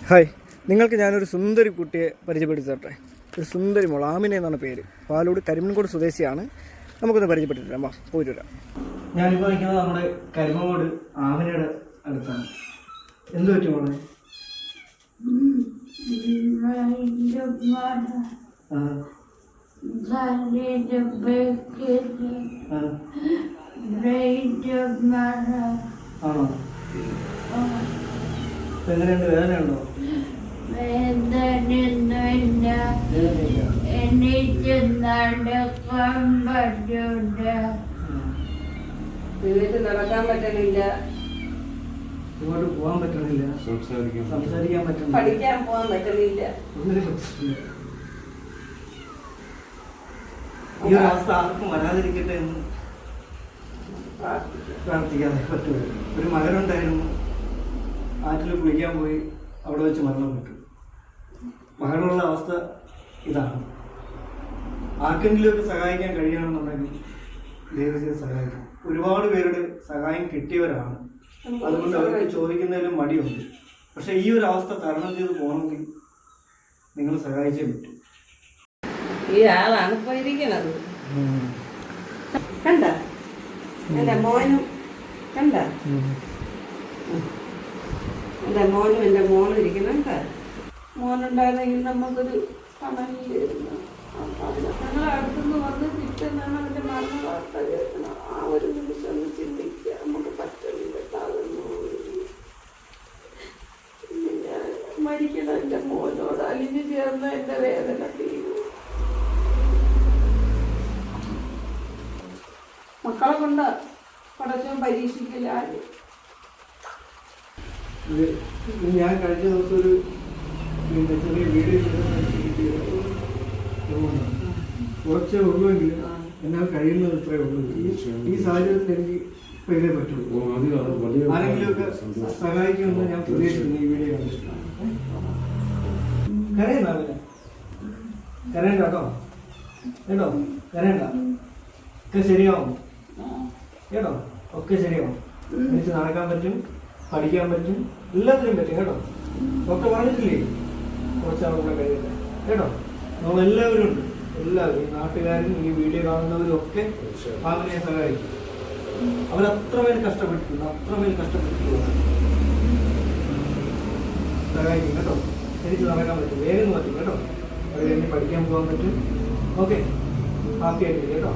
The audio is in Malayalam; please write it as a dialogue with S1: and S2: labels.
S1: ഹായ്, നിങ്ങൾക്ക് ഞാനൊരു സുന്ദരി കുട്ടിയെ പരിചയപ്പെടുത്തി തരട്ടെ. ഒരു സുന്ദരി മോൾ, ആമിന എന്നാണ് പേര്. പാലോട് കരിമൺകോട് സ്വദേശിയാണ്. നമുക്കൊന്ന് പരിചയപ്പെട്ടിട്ട് വാ, പോയിട്ട് വരാം. ഞാനിപ്പോൾ നിൽക്കുന്നത് നമ്മുടെ കരിമൺകോട് ആമിനയുടെ അടുത്താണ്. എന്ത് പറ്റി മോളെ? ആണോ? എങ്ങനെയുണ്ട്? വേദനയുണ്ടോ?
S2: എനിക്ക് നടക്കാൻ പറ്റൂല, നടക്കാൻ പറ്റണില്ല,
S1: ഇങ്ങോട്ട് പോകാൻ പറ്റണില്ല, സംസാരിക്കാൻ പറ്റണില്ല,
S2: പഠിക്കാൻ പോകാൻ പറ്റണില്ല.
S1: ഈ ഒരു അവസ്ഥ ആർക്കും വരാതിരിക്കട്ടെ എന്ന് പ്രാർത്ഥിക്കാതെ പറ്റുള്ളൂ. ഒരു മകനുണ്ടായിരുന്നു, ആറ്റിൽ കുളിക്കാൻ പോയി, അവിടെ വെച്ച് മരണപ്പെട്ടു. മകളുള്ള അവസ്ഥ ഇതാണ്. ആർക്കെങ്കിലുമൊക്കെ സഹായിക്കാൻ കഴിയണമെന്നുണ്ടെങ്കിൽ ദൈവത്തെ സഹായിക്കും. ഒരുപാട് പേരുടെ സഹായം കിട്ടിയവരാണ്, അതുകൊണ്ട് അവർക്ക് ചോദിക്കുന്നതിലും മടിയുണ്ട്. പക്ഷെ ഈ ഒരു അവസ്ഥ തരണം ചെയ്ത് പോകണമെങ്കിൽ നിങ്ങൾ സഹായിച്ചേ പറ്റും.
S2: ഈ ആളാണ് പോയിരിക്കണത്. കണ്ട എന്റെ മോനും, കണ്ട എന്റെ മോനും എന്റെ മോളും ഇരിക്കുന്നുണ്ട്. മോനുണ്ടായിരുന്നെങ്കിൽ നമുക്കൊരു പണമില്ലായിരുന്നു. ഞങ്ങളെ അടുത്തുനിന്ന് വന്ന് പിറ്റേന്നാണ് അവന്റെ മരണ വാർത്ത കേൾക്കണം. ആ ഒരു നിമിഷം ഒന്ന് ചിന്തിക്കുക, നമുക്ക് പറ്റില്ല, മരിക്കണം എന്റെ മോനോട് അലിഞ്ഞു ചേർന്ന എന്റെ വേദന തീരും. മക്കളെ കൊണ്ട് പടച്ചവൻ പരീക്ഷിക്കില്ല.
S1: ഞാൻ കഴിഞ്ഞ ദിവസം ഒരു ചെറിയ വീഡിയോ കുറച്ചേ ഉള്ളൂവെങ്കിൽ എന്നാൽ കഴിയുന്നത് ഇത്രേ ഉള്ളൂ. ഈ സാഹചര്യത്തിൽ എനിക്ക് ഇപ്പം ഇതേ പറ്റുള്ളൂ. ആരെങ്കിലുമൊക്കെ സഹായിക്കുമെന്ന് ഞാൻ പ്രതീക്ഷിക്കുന്നു. ഈ വീഡിയോ കണ്ടിട്ട് കരയണ്ട, കരയണ്ട കേട്ടോ, കേട്ടോ, കരയണ്ട, ഒക്കെ ശരിയാവും കേട്ടോ, ഒക്കെ ശരിയാവും. എനിക്ക് നടക്കാൻ പറ്റും, പഠിക്കാൻ പറ്റും, എല്ലാത്തിനും പറ്റും കേട്ടോ. ഡോക്ടർ പറഞ്ഞിട്ടില്ലേ കുറച്ചാളുകൂടെ കഴിയട്ടെ കേട്ടോ. നമ്മളെല്ലാവരും ഉണ്ട്, എല്ലാവരും, ഈ നാട്ടുകാരും ഈ വീഡിയോ കാണുന്നവരും ഒക്കെ ഫാമിലിയെ സഹായിക്കും. അവരത്രമേൽ കഷ്ടപ്പെട്ടിട്ടുണ്ട്, അത്രമേൽ കഷ്ടപ്പെട്ടിട്ടുള്ള സഹായിക്കും കേട്ടോ. എനിക്ക് നടക്കാൻ പറ്റും, വേഗം പറ്റും കേട്ടോ. അത് കഴിഞ്ഞ് പഠിക്കാൻ പോകാൻ പറ്റും. ഓക്കെ, ഹാപ്പി ആയിട്ട് കേട്ടോ.